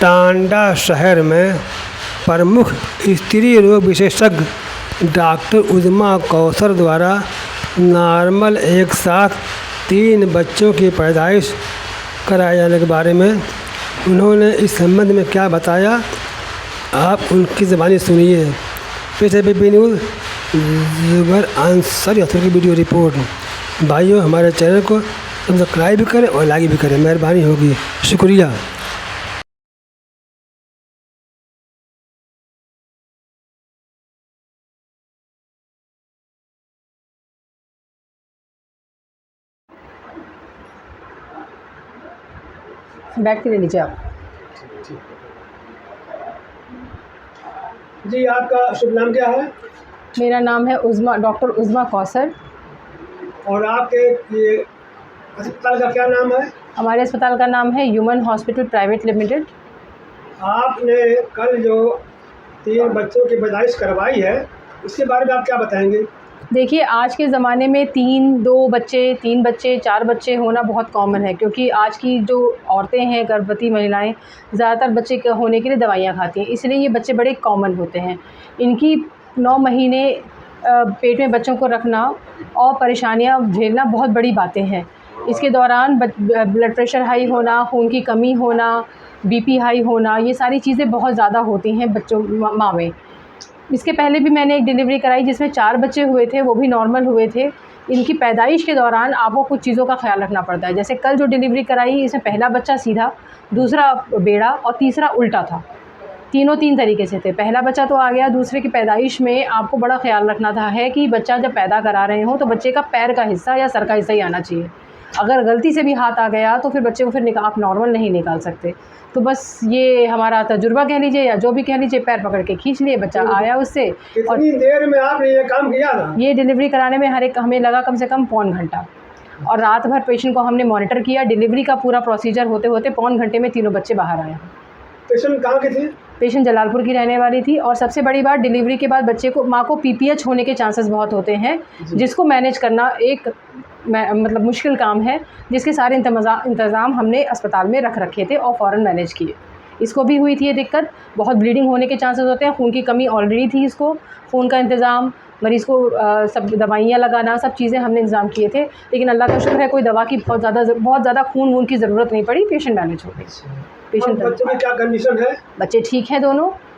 टांडा शहर में प्रमुख स्त्री रोग विशेषज्ञ डॉक्टर उज़्मा कौसर द्वारा नॉर्मल एक साथ 3 बच्चों की पैदाइश कराए जाने के बारे में उन्होंने इस संबंध में क्या बताया, आप उनकी ज़बानी सुनिए। पेश है बीबी न्यूज़ ज़ुबर आंसर यात्रा की वीडियो रिपोर्ट। भाइयों, हमारे चैनल को सब्सक्राइब करें और लाइक भी करें, मेहरबानी होगी, शुक्रिया। बैठ के ले लीजिए आप। जी, आपका शुभ नाम क्या है? मेरा नाम है डॉक्टर उज़्मा कौसर। और आपके ये अस्पताल का क्या नाम है? हमारे अस्पताल का नाम है ह्यूमन हॉस्पिटल प्राइवेट लिमिटेड। आपने कल जो 3 बच्चों की पैदाइश करवाई है, उसके बारे में आप क्या बताएंगे? देखिए, आज के ज़माने में 2 बच्चे, 3 बच्चे, 4 बच्चे होना बहुत कॉमन है, क्योंकि आज की जो औरतें हैं, गर्भवती महिलाएं, ज़्यादातर बच्चे होने के लिए दवाइयाँ खाती हैं, इसलिए ये बच्चे बड़े कॉमन होते हैं। इनकी 9 महीने पेट में बच्चों को रखना और परेशानियाँ झेलना बहुत बड़ी बातें हैं। इसके दौरान ब्लड प्रेशर हाई होना, खून की कमी होना, बीपी हाई होना, ये सारी चीज़ें बहुत ज़्यादा होती हैं बच्चों माँ में। इसके पहले भी मैंने एक डिलीवरी कराई जिसमें 4 बच्चे हुए थे, वो भी नॉर्मल हुए थे। इनकी पैदाइश के दौरान आपको कुछ चीज़ों का ख्याल रखना पड़ता है। जैसे कल जो डिलीवरी कराई, इसमें पहला बच्चा सीधा, दूसरा बेड़ा और तीसरा उल्टा था। तीनों 3 तरीके से थे। पहला बच्चा तो आ गया, दूसरे की पैदाइश में आपको बड़ा ख्याल रखना था है कि बच्चा जब पैदा करा रहे हो तो बच्चे का पैर का हिस्सा या सर का हिस्सा ही आना चाहिए। अगर गलती से भी हाथ आ गया तो फिर बच्चे को फिर आप नॉर्मल नहीं निकाल सकते। तो बस ये हमारा तजुर्बा कह लीजिए या जो भी कह लीजिए, पैर पकड़ के खींच लिए, बच्चा आया उससे। और कितनी देर में आपने ये काम किया था? ये डिलीवरी कराने में हमें लगा कम से कम पौन घंटा, और रात भर पेशेंट को हमने मॉनिटर किया। डिलीवरी का पूरा प्रोसीजर होते होते पौन घंटे में तीनों बच्चे बाहर आए। पेशेंट कहाँ के थे? पेशेंट जलालपुर की रहने वाली थी। और सबसे बड़ी बात, डिलीवरी के बाद बच्चे को, माँ को पीपीएच होने के चांसेस बहुत होते हैं, जिसको मैनेज करना एक मतलब मुश्किल काम है, जिसके सारे इंतज़ाम हमने अस्पताल में रख रखे थे और फ़ौरन मैनेज किए। इसको भी हुई थी ये दिक्कत, बहुत ब्लीडिंग होने के चांसेस होते हैं, खून की कमी ऑलरेडी थी इसको, खून का इंतज़ाम, मरीज़ को सब दवाइयाँ लगाना, सब चीज़ें हमने इंतज़ाम किए थे। लेकिन अल्लाह का शुक्र है, कोई दवा की बहुत ज़्यादा खून वून की ज़रूरत नहीं पड़ी, पेशेंट मैनेज हो गई। पेशेंट बच्चों की क्या कंडीशन है? बच्चे ठीक हैं,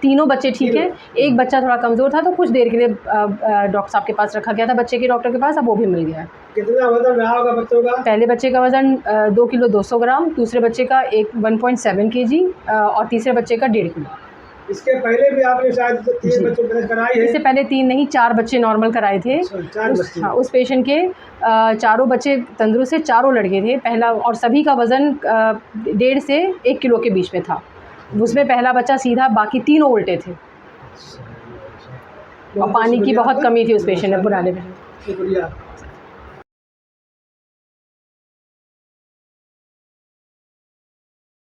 तीनों बच्चे ठीक हैं। एक बच्चा थोड़ा कमज़ोर था तो कुछ देर के लिए डॉक्टर साहब के पास रखा गया था, बच्चे के डॉक्टर के पास, अब वो भी मिल गया है। कितना वजन रहा होगा बच्चों का? पहले बच्चे का वज़न 2 किलो 200 ग्राम, दूसरे बच्चे का 1.7 केजी और तीसरे बच्चे का 1.5 किलो। इसके पहले भी आपने शायद 3 बच्चों की पैदाइश कराई है? इससे पहले 3 नहीं, 4 बच्चे नॉर्मल कराए थे। 4 बच्चे? हाँ, उस पेशेंट के चारों बच्चे तंदुरुस्त से, चारों लड़के थे पहला, और सभी का वज़न 1.5 से 1 किलो के बीच में था। उसमें पहला बच्चा सीधा, बाकी तीनों उल्टे थे। और पानी की बहुत कमी थी उस पेशेंट में, पुराने में। शुक्रिया।